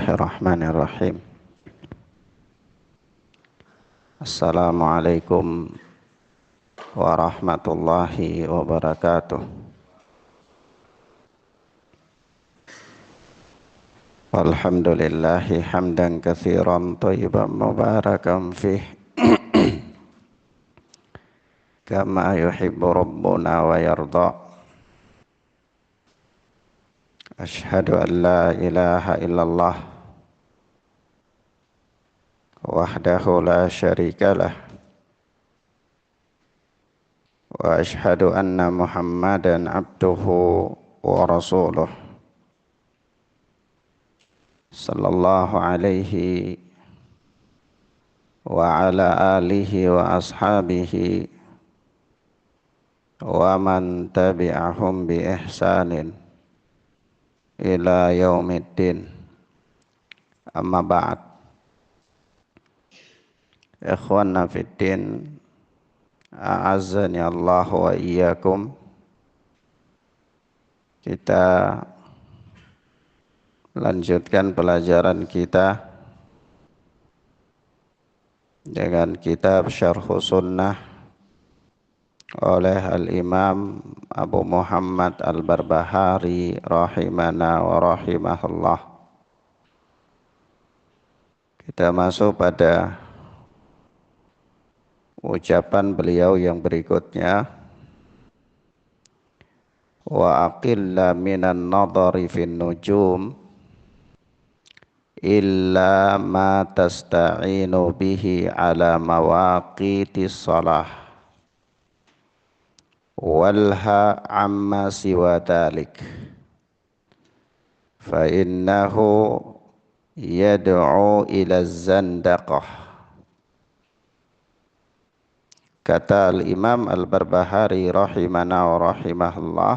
Bismillahirrahmanirrahim. Assalamualaikum warahmatullahi wabarakatuh. Walhamdulillahi hamdan katsiran thayyiban mubarakan fih kama yuhibbu rabbuna wa yarda. Ashhadu an la ilaha illallah wahdahu la syarika lah wa ashhadu anna Muhammadan abduhu wa rasuluh sallallahu alaihi wa ala alihi wa ashabihi wa man tabi'ahum bi ihsanin ila yaumiddin. Amma ba'd. Ikhwanna fiddin, a'azzani Allah wa iyyakum. Kita lanjutkan pelajaran kita dengan kitab Syarhus Sunnah oleh Al-Imam Abu Muhammad Al-Barbahari rahimana wa rahimahullah. Kita masuk pada ucapan beliau yang berikutnya, wa aqilla minan nadhari fin nujum illa ma tasta'inu bihi ala mawaqitis shalah walha amma siwa dhalik fa innahu yad'u ila zandaqah. Kata Al-Imam Al-Barbahari rahimana wa rahimahullah,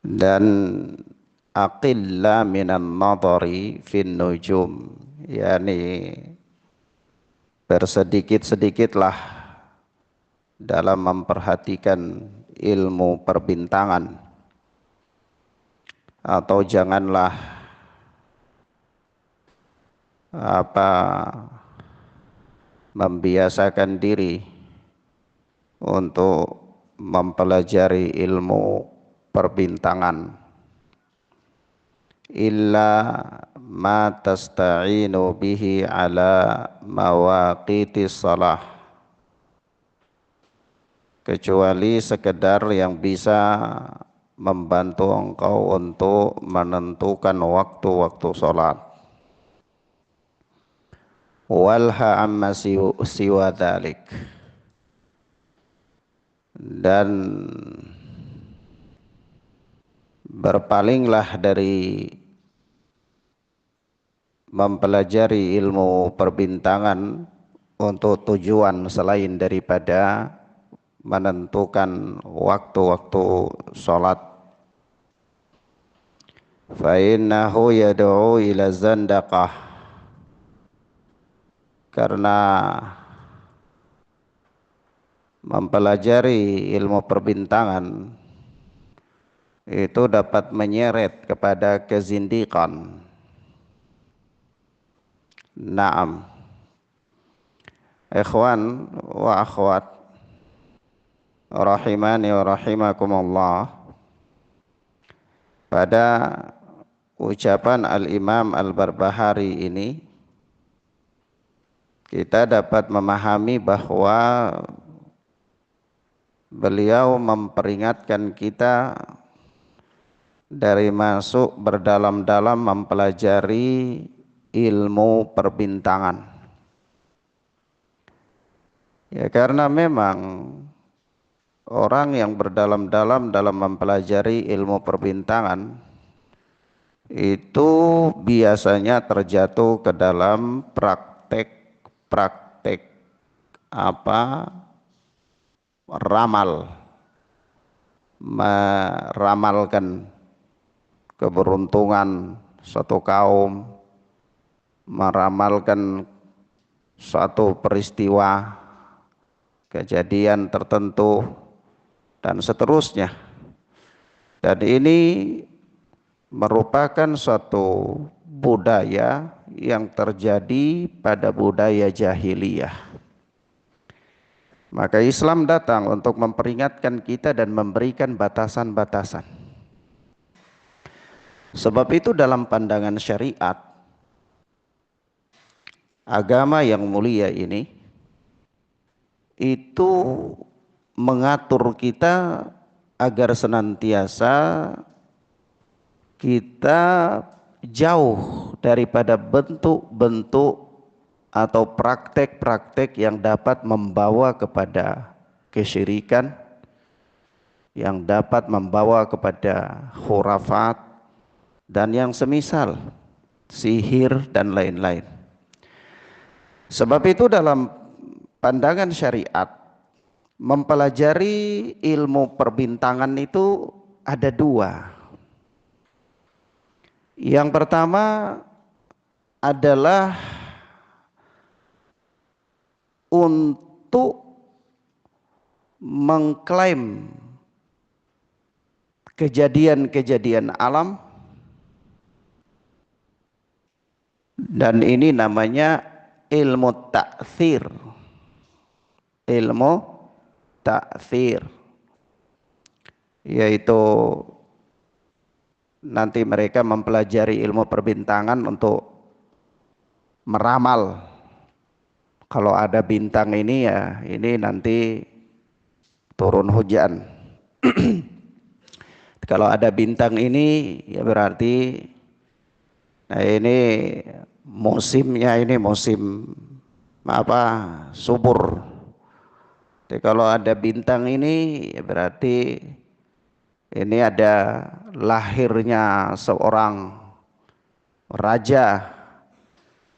dan aqilla minan nadhari fin nujum, yakni bersedikit-sedikitlah dalam memperhatikan ilmu perbintangan, atau janganlah membiasakan diri untuk mempelajari ilmu perbintangan illa ma tasta'inu bihi ala mawaqitis shalah, kecuali sekedar yang bisa membantu engkau untuk menentukan waktu-waktu sholat. Walha amma siwa dhalik, dan berpalinglah dari mempelajari ilmu perbintangan untuk tujuan selain daripada menentukan waktu-waktu sholat. Fa innahu yad'u ila zandaqah, karena mempelajari ilmu perbintangan itu dapat menyeret kepada kezindikan. Naam. Ikhwan wa akhwat rahimani wa rahimakumullah, pada ucapan Al-Imam Al-Barbahari ini kita dapat memahami bahwa beliau memperingatkan kita dari masuk berdalam-dalam mempelajari ilmu perbintangan. Ya, karena memang orang yang berdalam-dalam dalam mempelajari ilmu perbintangan itu biasanya terjatuh ke dalam praktek ramal, meramalkan keberuntungan suatu kaum, meramalkan suatu peristiwa, kejadian tertentu, dan seterusnya. Dan ini merupakan suatu budaya yang terjadi pada budaya jahiliyah. Maka Islam datang untuk memperingatkan kita dan memberikan batasan-batasan. Sebab itu dalam pandangan syariat, agama yang mulia ini itu mengatur kita agar senantiasa kita jauh daripada bentuk-bentuk atau praktek-praktek yang dapat membawa kepada kesyirikan, yang dapat membawa kepada khurafat dan yang semisal, sihir dan lain-lain. Sebab itu dalam pandangan syariat, mempelajari ilmu perbintangan itu ada dua. Yang pertama adalah untuk mengklaim kejadian-kejadian alam, dan ini namanya ilmu ta'thir. Ilmu ta'thir, yaitu nanti mereka mempelajari ilmu perbintangan untuk meramal. Kalau ada bintang ini ya ini nanti turun hujan. Kalau ada bintang ini ya berarti nah ini musimnya, ini musim subur. Jadi kalau ada bintang ini ya berarti ini ada lahirnya seorang raja.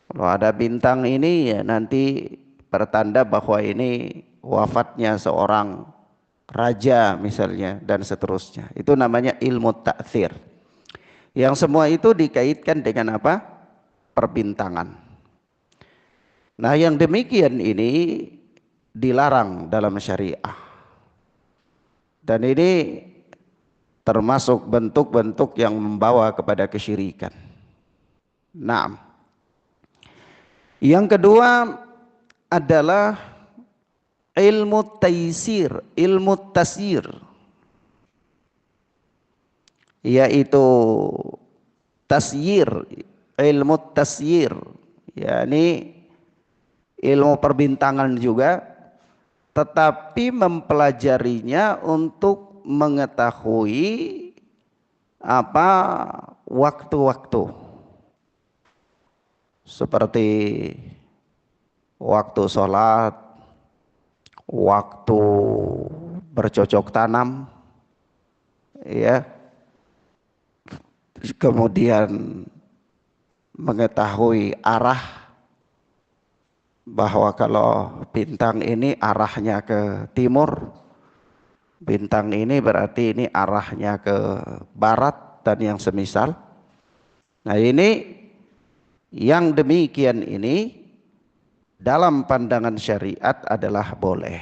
Kalau ada bintang ini ya nanti pertanda bahwa ini wafatnya seorang raja misalnya, dan seterusnya. Itu namanya ilmu ta'thir. Yang semua itu dikaitkan dengan apa? Perbintangan. Nah, yang demikian ini dilarang dalam syariah. Dan ini termasuk bentuk-bentuk yang membawa kepada kesyirikan. Nah, yang kedua adalah ilmu taysir, ilmu tasyir, yaitu tasyir, ilmu tasyir, yakni ilmu perbintangan juga, tetapi mempelajarinya untuk mengetahui apa waktu-waktu, seperti waktu sholat, waktu bercocok tanam, ya, kemudian mengetahui arah, bahwa kalau bintang ini arahnya ke timur, bintang ini berarti ini arahnya ke barat dan yang semisal. Nah, ini yang demikian ini dalam pandangan syariat adalah boleh.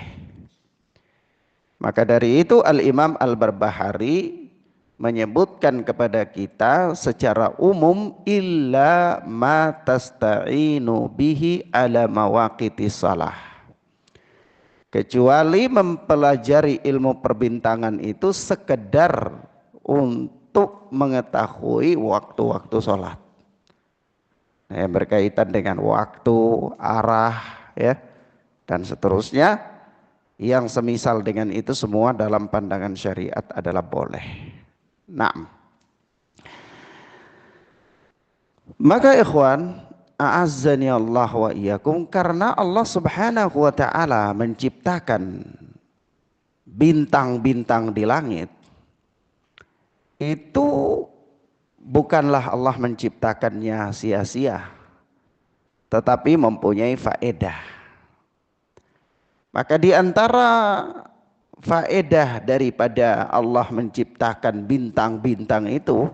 Maka dari itu Al-Imam Al-Barbahari menyebutkan kepada kita secara umum, illa ma tasta'inu bihi ala mawaqitis salah. Kecuali mempelajari ilmu perbintangan itu sekedar untuk mengetahui waktu-waktu sholat. Nah, yang berkaitan dengan waktu, arah, ya, dan seterusnya, yang semisal dengan itu semua dalam pandangan syariat adalah boleh. Nah, maka ikhwan, a'azzani Allah wa iyyakum, karena Allah Subhanahu wa taala menciptakan bintang-bintang di langit, itu bukanlah Allah menciptakannya sia-sia, tetapi mempunyai faedah. Maka di antara faedah daripada Allah menciptakan bintang-bintang itu,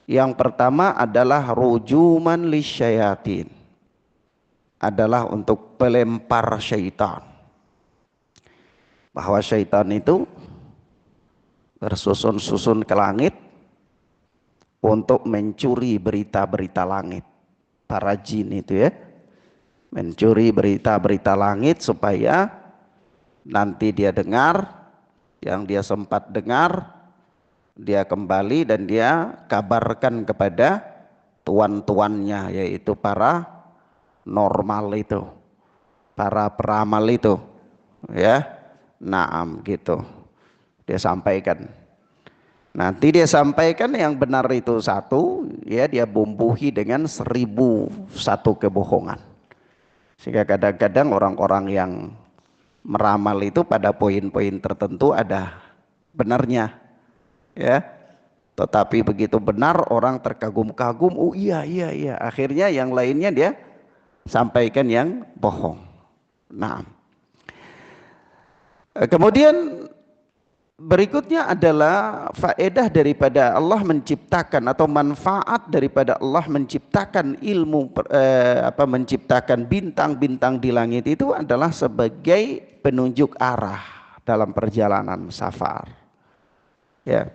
yang pertama adalah rujuman lisyayatin, adalah untuk pelempar syaitan. Bahwa syaitan itu bersusun-susun ke langit untuk mencuri berita-berita langit. Para jin itu ya, mencuri berita-berita langit supaya nanti dia dengar, yang dia sempat dengar, dia kembali dan dia kabarkan kepada tuan-tuannya, yaitu para normal itu, para peramal itu, ya. Naam gitu. Dia sampaikan. Nanti dia sampaikan yang benar itu satu, ya dia bumbuhi dengan 1001 kebohongan. Sehingga kadang-kadang orang-orang yang meramal itu pada poin-poin tertentu ada benarnya, ya. Tetapi begitu benar orang terkagum-kagum, oh iya iya iya. Akhirnya yang lainnya dia sampaikan yang bohong. Nah, kemudian berikutnya adalah faedah daripada Allah menciptakan atau manfaat daripada Allah menciptakan ilmu menciptakan bintang-bintang di langit itu adalah sebagai penunjuk arah dalam perjalanan safar. Ya.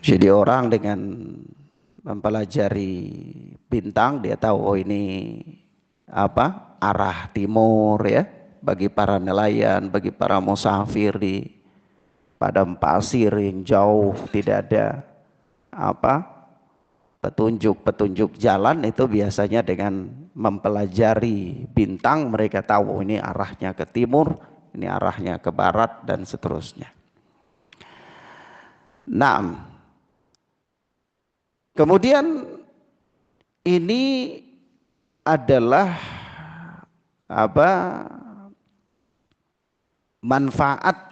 Jadi orang dengan mempelajari bintang dia tahu oh ini arah timur ya, bagi para nelayan, bagi para musafir di padang pasir yang jauh tidak ada petunjuk jalan, itu biasanya dengan mempelajari bintang mereka tahu ini arahnya ke timur, ini arahnya ke barat dan seterusnya. Nah, kemudian ini adalah manfaat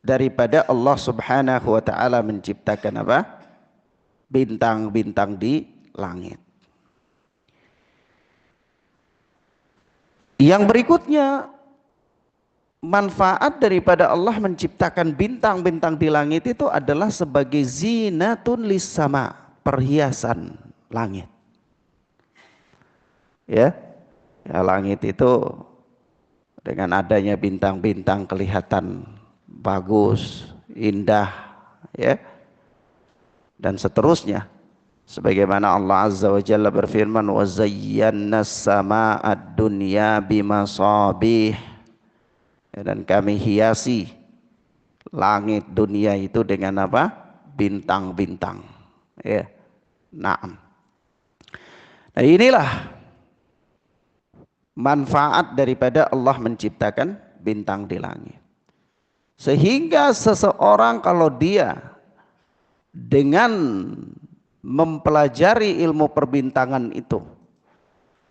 daripada Allah Subhanahu wa taala menciptakan bintang-bintang di langit. Yang berikutnya, manfaat daripada Allah menciptakan bintang-bintang di langit itu adalah sebagai zinatun lis sama, perhiasan langit. Ya, langit itu dengan adanya bintang-bintang kelihatan bagus, indah, ya, dan seterusnya. Sebagaimana Allah Azza wa Jalla berfirman, wa zayyana as-sama'ad dunya bimasabih, dan kami hiasi langit dunia itu dengan bintang-bintang, ya. Nah, inilah manfaat daripada Allah menciptakan bintang di langit. Sehingga seseorang kalau dia dengan mempelajari ilmu perbintangan itu,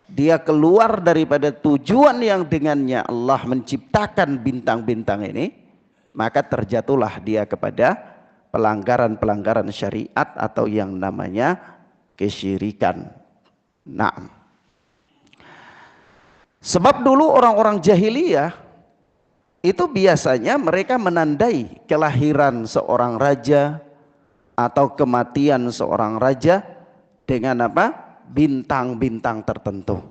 dia keluar daripada tujuan yang dengannya Allah menciptakan bintang-bintang ini, maka terjatuhlah dia kepada pelanggaran-pelanggaran syariat atau yang namanya kesyirikan. Nah, sebab dulu orang-orang jahiliyah itu biasanya mereka menandai kelahiran seorang raja atau kematian seorang raja dengan bintang-bintang tertentu.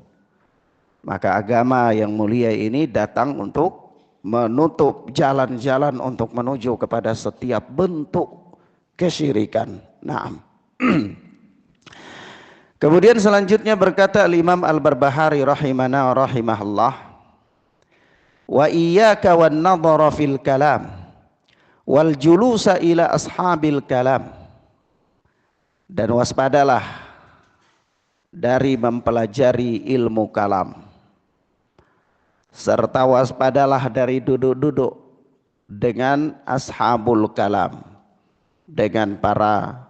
Maka agama yang mulia ini datang untuk menutup jalan-jalan untuk menuju kepada setiap bentuk kesyirikan. Naam. Kemudian selanjutnya berkata Imam Al-Barbahari rahimana wa rahimahullah, wa iyyaka wan nadhara fil kalam wal julusa ila ashabil kalam, dan waspadalah dari mempelajari ilmu kalam, serta waspadalah dari duduk-duduk dengan ashabul kalam, dengan para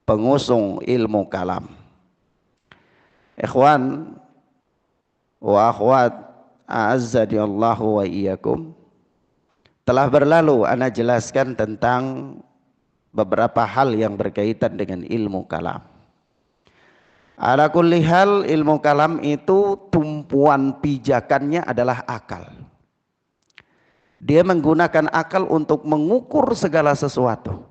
pengusung ilmu kalam. Ikhwan wa akhwat a'azzani Allahu wa iyyakum, telah berlalu ana jelaskan tentang beberapa hal yang berkaitan dengan ilmu kalam. Ala kulli hal, ilmu kalam itu tumpuan pijakannya adalah akal. Dia menggunakan akal untuk mengukur segala sesuatu,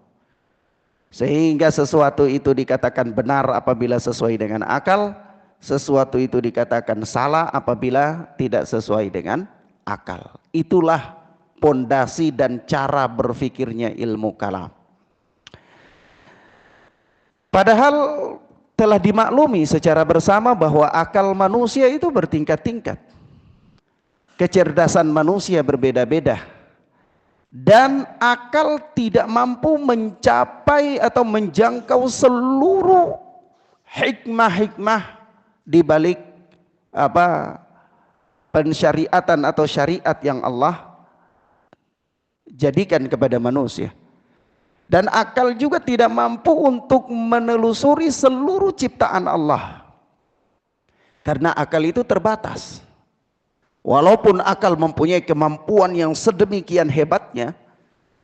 sehingga sesuatu itu dikatakan benar apabila sesuai dengan akal, sesuatu itu dikatakan salah apabila tidak sesuai dengan akal. Itulah pondasi dan cara berfikirnya ilmu kalam. Padahal telah dimaklumi secara bersama bahwa akal manusia itu bertingkat-tingkat. Kecerdasan manusia berbeda-beda. Dan akal tidak mampu mencapai atau menjangkau seluruh hikmah-hikmah di balik pensyariatan atau syariat yang Allah jadikan kepada manusia. Dan akal juga tidak mampu untuk menelusuri seluruh ciptaan Allah. Karena akal itu terbatas. Walaupun akal mempunyai kemampuan yang sedemikian hebatnya,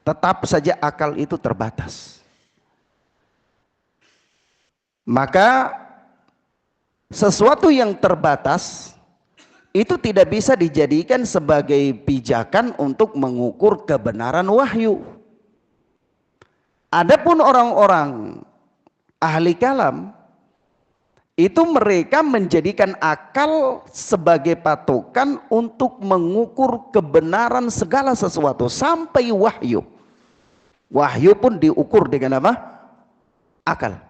tetap saja akal itu terbatas. Maka sesuatu yang terbatas itu tidak bisa dijadikan sebagai pijakan untuk mengukur kebenaran wahyu. Adapun orang-orang ahli kalam itu mereka menjadikan akal sebagai patokan untuk mengukur kebenaran segala sesuatu sampai wahyu. Wahyu pun diukur dengan apa? Akal.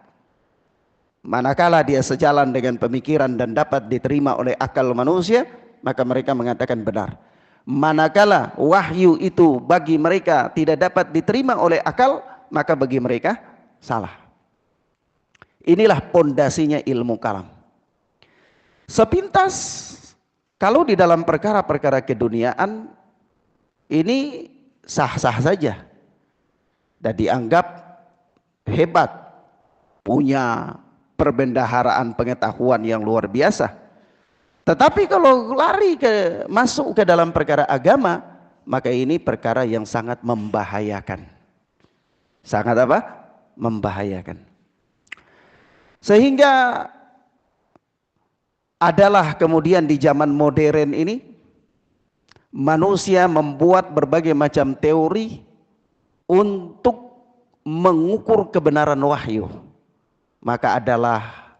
Manakala dia sejalan dengan pemikiran dan dapat diterima oleh akal manusia, maka mereka mengatakan benar. Manakala wahyu itu bagi mereka tidak dapat diterima oleh akal, maka bagi mereka salah. Inilah pondasinya ilmu kalam. Sepintas kalau di dalam perkara-perkara keduniaan ini sah-sah saja dan dianggap hebat, punya perbendaharaan pengetahuan yang luar biasa. Tetapi kalau masuk ke dalam perkara agama, maka ini perkara yang sangat membahayakan. Sangat apa? Membahayakan. Sehingga adalah kemudian di zaman modern ini manusia membuat berbagai macam teori untuk mengukur kebenaran wahyu. Maka adalah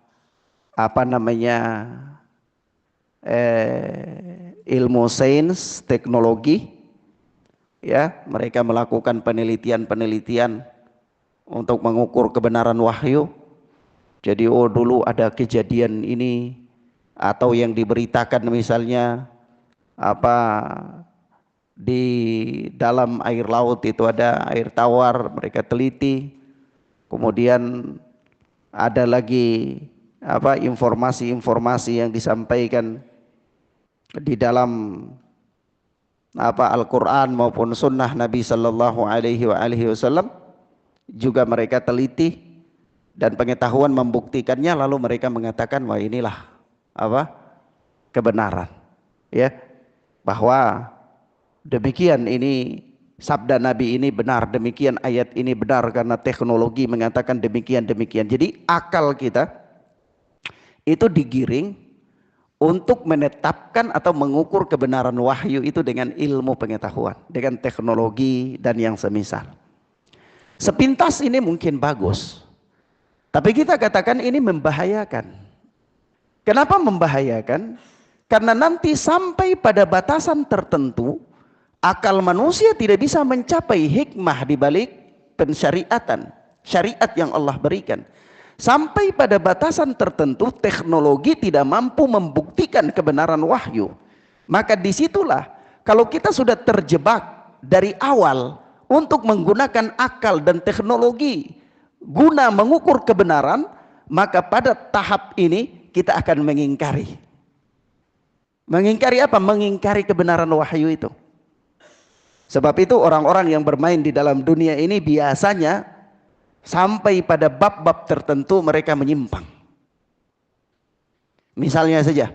ilmu sains, teknologi, ya, mereka melakukan penelitian-penelitian untuk mengukur kebenaran wahyu. Jadi dulu ada kejadian ini, atau yang diberitakan misalnya di dalam air laut itu ada air tawar, mereka teliti. Kemudian ada lagi informasi-informasi yang disampaikan di dalam Al-Quran maupun sunnah Nabi Sallallahu Alaihi Wasallam juga mereka teliti. Dan pengetahuan membuktikannya, lalu mereka mengatakan wah inilah kebenaran, ya, bahwa demikian ini sabda Nabi ini benar, demikian ayat ini benar karena teknologi mengatakan demikian. Jadi akal kita itu digiring untuk menetapkan atau mengukur kebenaran wahyu itu dengan ilmu pengetahuan, dengan teknologi dan yang semisal. Sepintas ini mungkin bagus, tapi kita katakan ini membahayakan. Kenapa membahayakan? Karena nanti sampai pada batasan tertentu akal manusia tidak bisa mencapai hikmah di balik pensyariatan, syariat yang Allah berikan. Sampai pada batasan tertentu teknologi tidak mampu membuktikan kebenaran wahyu. Maka disitulah kalau kita sudah terjebak dari awal untuk menggunakan akal dan teknologi guna mengukur kebenaran, maka pada tahap ini kita akan mengingkari. Mengingkari apa? Mengingkari kebenaran wahyu itu. Sebab itu orang-orang yang bermain di dalam dunia ini biasanya sampai pada bab-bab tertentu mereka menyimpang. Misalnya saja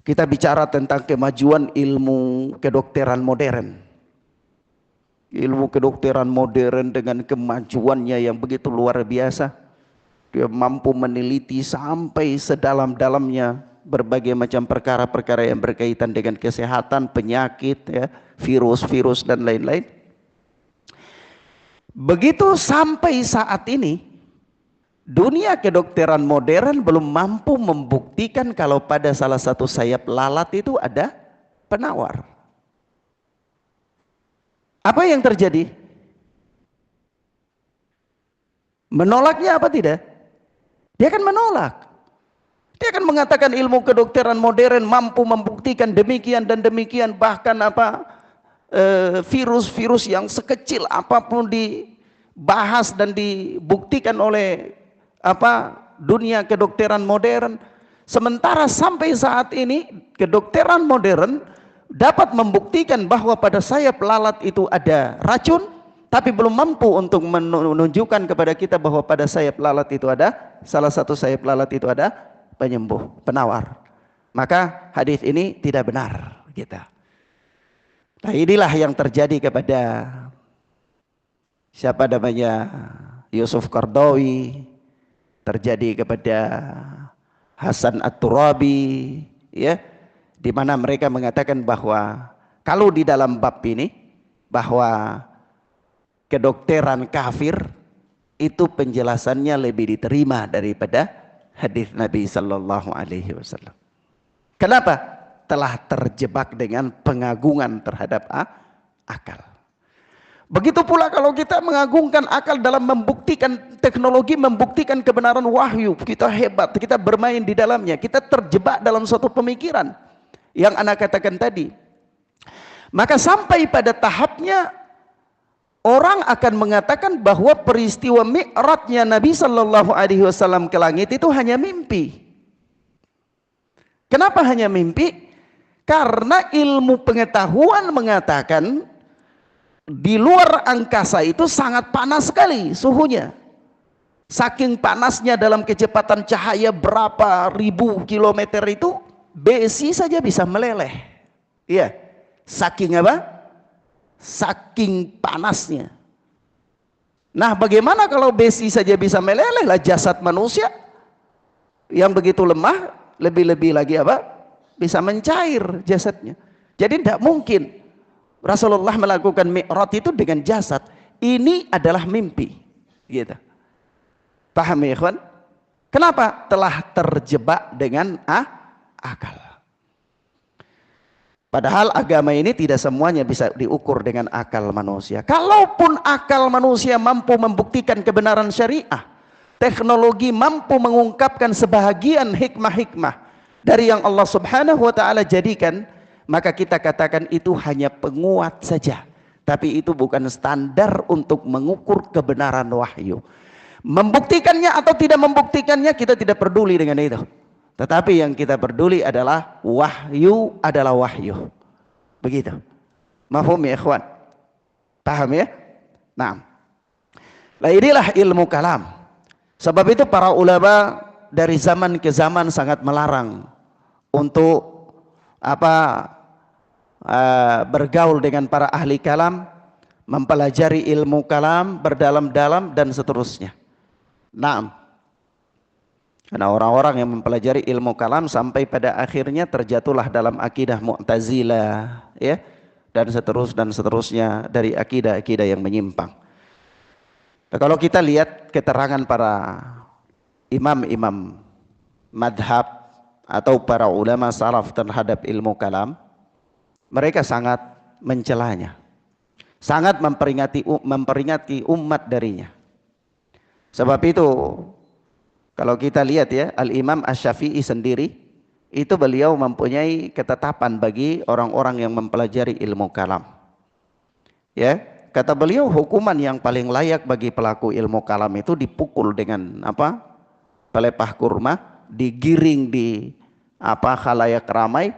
kita bicara tentang kemajuan ilmu kedokteran modern. Ilmu kedokteran modern dengan kemajuannya yang begitu luar biasa, dia mampu meneliti sampai sedalam-dalamnya berbagai macam perkara-perkara yang berkaitan dengan kesehatan, penyakit, ya, virus-virus dan lain-lain. Begitu sampai saat ini, dunia kedokteran modern belum mampu membuktikan kalau pada salah satu sayap lalat itu ada penawar. Apa yang terjadi? Menolaknya apa tidak? Dia akan menolak. Dia akan mengatakan ilmu kedokteran modern mampu membuktikan demikian dan demikian, bahkan virus-virus yang sekecil apapun dibahas dan dibuktikan oleh dunia kedokteran modern. Sementara sampai saat ini kedokteran modern dapat membuktikan bahwa pada sayap lalat itu ada racun, tapi belum mampu untuk menunjukkan kepada kita bahwa pada sayap lalat itu ada, salah satu sayap lalat itu ada penyembuh, penawar. Maka hadis ini tidak benar kita. Nah, inilah yang terjadi kepada siapa namanya, Yusuf Qaradawi, terjadi kepada Hasan At-Turabi, ya, di mana mereka mengatakan bahwa kalau di dalam bab ini bahwa kedokteran kafir itu penjelasannya lebih diterima daripada hadis Nabi Sallallahu Alaihi Wasallam. Kenapa? Telah terjebak dengan pengagungan terhadap akal. Begitu pula kalau kita mengagungkan akal dalam membuktikan teknologi, membuktikan kebenaran wahyu, kita hebat, kita bermain di dalamnya, kita terjebak dalam suatu pemikiran yang anak katakan tadi. Maka sampai pada tahapnya orang akan mengatakan bahwa peristiwa Mi'rajnya Nabi Sallallahu Alaihi Wasallam ke langit itu hanya mimpi. Kenapa hanya mimpi? Karena ilmu pengetahuan mengatakan di luar angkasa itu sangat panas sekali suhunya. Saking panasnya dalam kecepatan cahaya berapa ribu kilometer itu, besi saja bisa meleleh. Iya. Saking apa? Saking panasnya. Nah, bagaimana kalau besi saja bisa meleleh, lah jasad manusia yang begitu lemah, lebih-lebih lagi apa? Bisa mencair jasadnya. Jadi tidak mungkin Rasulullah melakukan Mi'raj itu dengan jasad. Ini adalah mimpi. Gitu. Paham ya, ikhwan? Kenapa? Telah terjebak dengan akal. Padahal agama ini tidak semuanya bisa diukur dengan akal manusia. Kalaupun akal manusia mampu membuktikan kebenaran syariah, teknologi mampu mengungkapkan sebahagian hikmah-hikmah dari yang Allah Subhanahu wa taala jadikan, maka kita katakan itu hanya penguat saja. Tapi itu bukan standar untuk mengukur kebenaran wahyu. Membuktikannya atau tidak membuktikannya kita tidak peduli dengan itu. Tetapi yang kita peduli adalah wahyu adalah wahyu. Begitu. Mafhum ya ikhwan? Paham ya? Nah. Nah, inilah ilmu kalam. Sebab itu para ulama dari zaman ke zaman sangat melarang untuk bergaul dengan para ahli kalam, mempelajari ilmu kalam berdalam-dalam dan seterusnya. Nah, karena orang-orang yang mempelajari ilmu kalam sampai pada akhirnya terjatuhlah dalam akidah Mu'tazilah, ya, dan seterusnya dari akidah-akidah yang menyimpang. Nah, kalau kita lihat keterangan para imam-imam madhab atau para ulama salaf terhadap ilmu kalam, mereka sangat mencelanya, sangat memperingati umat darinya. Sebab itu kalau kita lihat ya, Al-Imam Asy-Syafi'i sendiri itu beliau mempunyai ketetapan bagi orang-orang yang mempelajari ilmu kalam. Ya, kata beliau hukuman yang paling layak bagi pelaku ilmu kalam itu dipukul dengan pelepah kurma, digiring di khalayak ramai,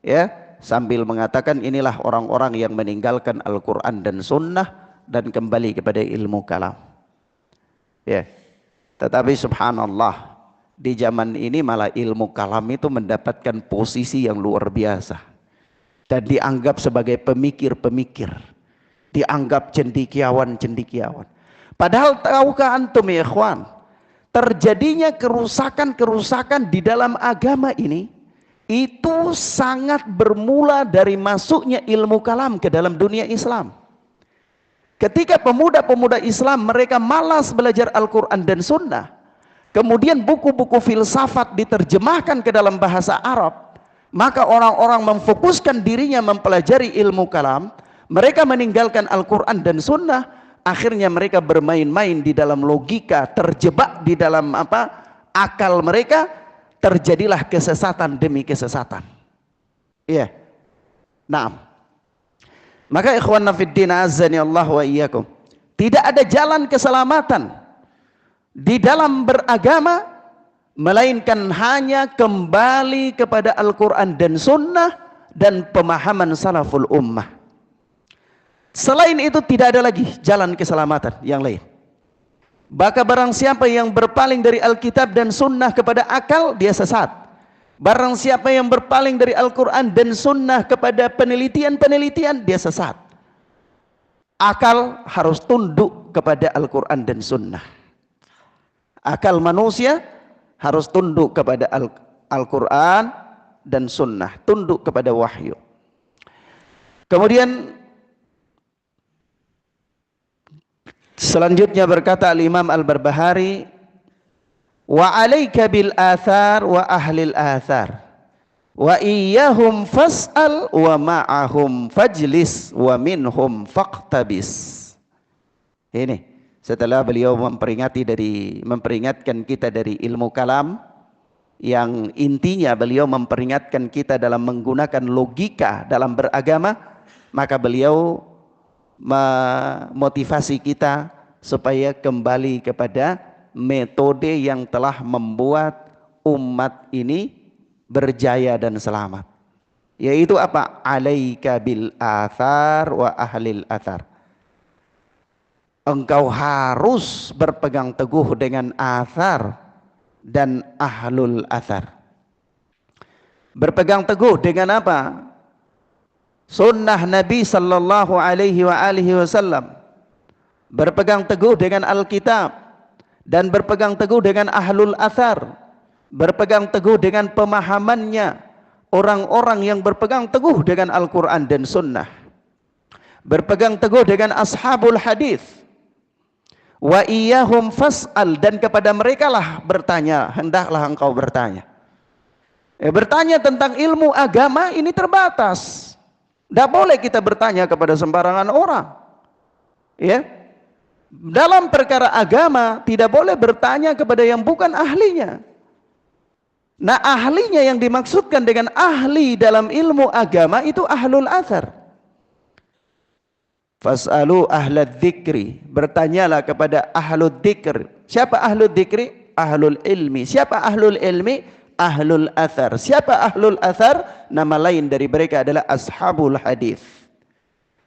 ya, sambil mengatakan inilah orang-orang yang meninggalkan Al-Quran dan Sunnah dan kembali kepada ilmu kalam. Ya. Tetapi subhanallah, di zaman ini malah ilmu kalam itu mendapatkan posisi yang luar biasa dan dianggap sebagai pemikir-pemikir, dianggap cendekiawan-cendekiawan. Padahal tahukah antum ya ikhwan, terjadinya kerusakan-kerusakan di dalam agama ini itu sangat bermula dari masuknya ilmu kalam ke dalam dunia Islam. Ketika pemuda-pemuda Islam mereka malas belajar Al-Quran dan Sunnah, kemudian buku-buku filsafat diterjemahkan ke dalam bahasa Arab, maka orang-orang memfokuskan dirinya mempelajari ilmu kalam, Mereka meninggalkan Al-Quran dan Sunnah, akhirnya mereka bermain-main di dalam logika, terjebak di dalam akal mereka, terjadilah kesesatan demi kesesatan. Iya. Naam. Maka ikhwan fiddin azani Allah wa iyyakum, tidak ada jalan keselamatan di dalam beragama melainkan hanya kembali kepada Al-Quran dan Sunnah dan pemahaman salaful ummah. Selain itu tidak ada lagi jalan keselamatan yang lain. Maka barang siapa yang berpaling dari Alkitab dan Sunnah kepada akal, dia sesat. Barang siapa yang berpaling dari Al-Quran dan Sunnah kepada penelitian-penelitian, dia sesat. Akal harus tunduk kepada Al-Quran dan Sunnah. Akal manusia harus tunduk kepada Al-Quran dan Sunnah, tunduk kepada wahyu. Kemudian selanjutnya berkata Al-Imam Al-Barbahari, wa alaika bil athar wa ahlil athar wa iyyahum fas'al wa ma'ahum fajlis wa minhum faqtabis. Ini setelah beliau memperingatkan kita dari ilmu kalam, yang intinya beliau memperingatkan kita dalam menggunakan logika dalam beragama, maka beliau memotivasi kita supaya kembali kepada metode yang telah membuat umat ini berjaya dan selamat, yaitu apa? Alaika bil athar wa ahlil athar. Engkau harus berpegang teguh dengan athar dan ahlul athar. Berpegang teguh dengan apa? Sunnah Nabi sallallahu alaihi wasallam, berpegang teguh dengan Alkitab, dan berpegang teguh dengan ahlul athar, berpegang teguh dengan pemahamannya orang-orang yang berpegang teguh dengan Al-Quran dan Sunnah, berpegang teguh dengan ashabul hadis. Wa iyyahum fas'al, dan kepada mereka lah bertanya, hendaklah engkau bertanya. Bertanya tentang ilmu agama ini terbatas. Tidak boleh kita bertanya kepada sembarangan orang. Ya, dalam perkara agama tidak boleh bertanya kepada yang bukan ahlinya. Nah, ahlinya yang dimaksudkan dengan ahli dalam ilmu agama itu ahlul athar. Fas'alu ahlad dzikri, bertanyalah kepada ahlul dzikr. Siapa ahlul dzikri? Ahlul ilmi. Siapa ahlul ilmi? Ahlul athar. Siapa ahlul athar? Nama lain dari mereka adalah ashabul hadis,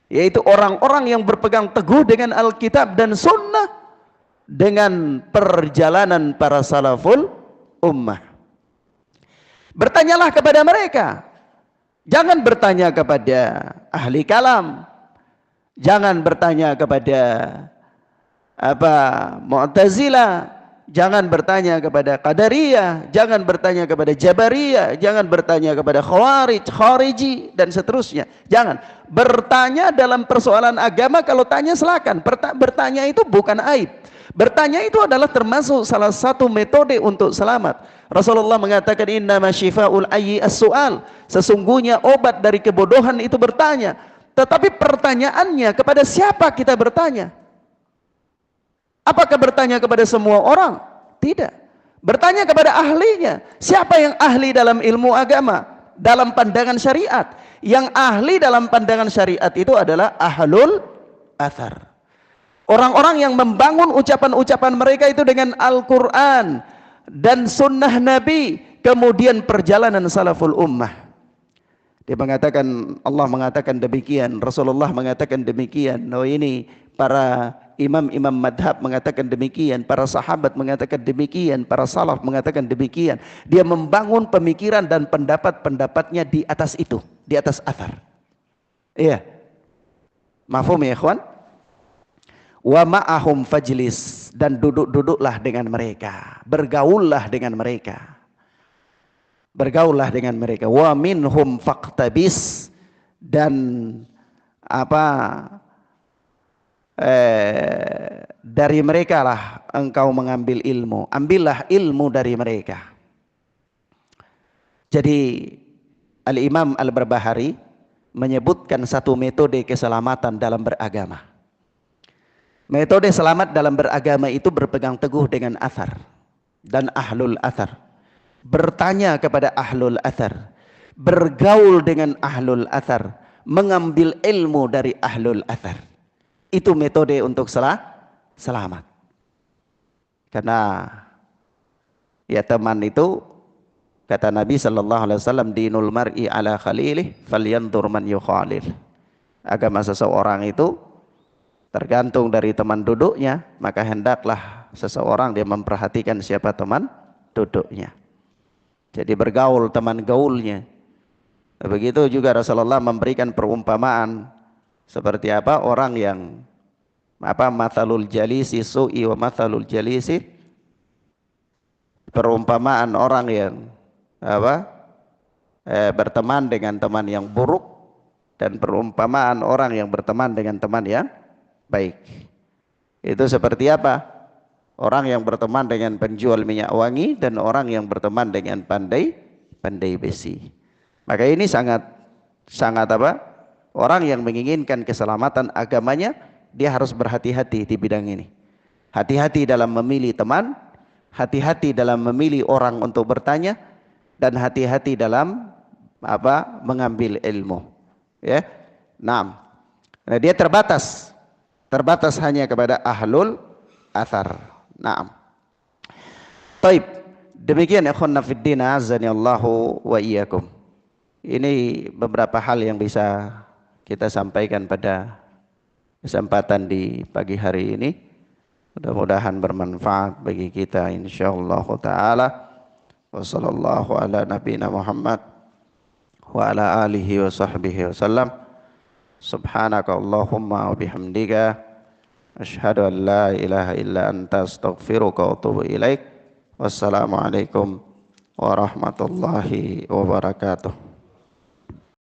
yaitu orang-orang yang berpegang teguh dengan Alkitab dan Sunnah dengan perjalanan para salaful ummah. Bertanyalah kepada mereka, jangan bertanya kepada ahli kalam, jangan bertanya kepada Mu'tazilah, jangan bertanya kepada Qadariyah, jangan bertanya kepada Jabariyah, jangan bertanya kepada Khawariji dan seterusnya. Jangan bertanya dalam persoalan agama. Kalau tanya silakan, bertanya itu bukan aib. Bertanya itu adalah termasuk salah satu metode untuk selamat. Rasulullah mengatakan innama syifa'ul ayyi as-su'al, sesungguhnya obat dari kebodohan itu bertanya. Tetapi pertanyaannya, kepada siapa kita bertanya? Apakah bertanya kepada semua orang? Tidak. Bertanya kepada ahlinya. Siapa yang ahli dalam ilmu agama, dalam pandangan syariat? Yang ahli dalam pandangan syariat itu adalah ahlul athar. Orang-orang yang membangun ucapan-ucapan mereka itu dengan Al-Quran dan sunnah Nabi, kemudian perjalanan salaful ummah. Dia mengatakan, Allah mengatakan demikian, Rasulullah mengatakan demikian. Oh, ini para imam-imam madhab mengatakan demikian, para sahabat mengatakan demikian, para salaf mengatakan demikian. Dia membangun pemikiran dan pendapat-pendapatnya di atas itu, di atas athar. Iya. Mafhum ya ikhwan? Wa ma'ahum fajlis, dan duduk-duduklah dengan mereka, bergaullah dengan mereka. Bergaullah dengan mereka. Wa minhum faqtabis, dan dari mereka lah engkau mengambil ilmu. Ambillah ilmu dari mereka. Jadi Al-Imam Al-Barbahari menyebutkan satu metode keselamatan dalam beragama. Metode selamat dalam beragama itu berpegang teguh dengan athar dan ahlul athar. Bertanya kepada ahlul athar, bergaul dengan ahlul athar, mengambil ilmu dari ahlul athar. Itu metode untuk selamat. Karena ya teman itu, kata Nabi sallallahu alaihi wasallam, dinul mar'i ala khalilih falyanzur man yukhalil. Agama seseorang itu tergantung dari teman duduknya, maka hendaklah seseorang dia memperhatikan siapa teman duduknya. Jadi bergaul teman gaulnya. Begitu juga Rasulullah memberikan perumpamaan seperti apa orang yang mathalul jalisi su'i wa mathalul jalisi, perumpamaan orang yang berteman dengan teman yang buruk dan perumpamaan orang yang berteman dengan teman yang baik. Itu seperti apa? Orang yang berteman dengan penjual minyak wangi dan orang yang berteman dengan pandai besi. Maka ini sangat orang yang menginginkan keselamatan agamanya, dia harus berhati-hati di bidang ini. Hati-hati dalam memilih teman, hati-hati dalam memilih orang untuk bertanya, dan hati-hati dalam mengambil ilmu. Ya. Nah, dia terbatas hanya kepada ahlul athar. Naam. Taib. Demikian ikhwanna fiddin azanillahu wa iyyakum. Ini beberapa hal yang bisa kita sampaikan pada kesempatan di pagi hari ini. Mudah-mudahan bermanfaat bagi kita insyaallah taala. Wa sallallahu ala nabiyina Muhammad wa ala alihi wa sahbihi wasallam. Subhanaka Allahumma wa bihamdika asyhadu an la ilaha illa anta astaghfiruka wa atubu ilaik. Wassalamualaikum warahmatullahi wabarakatuh.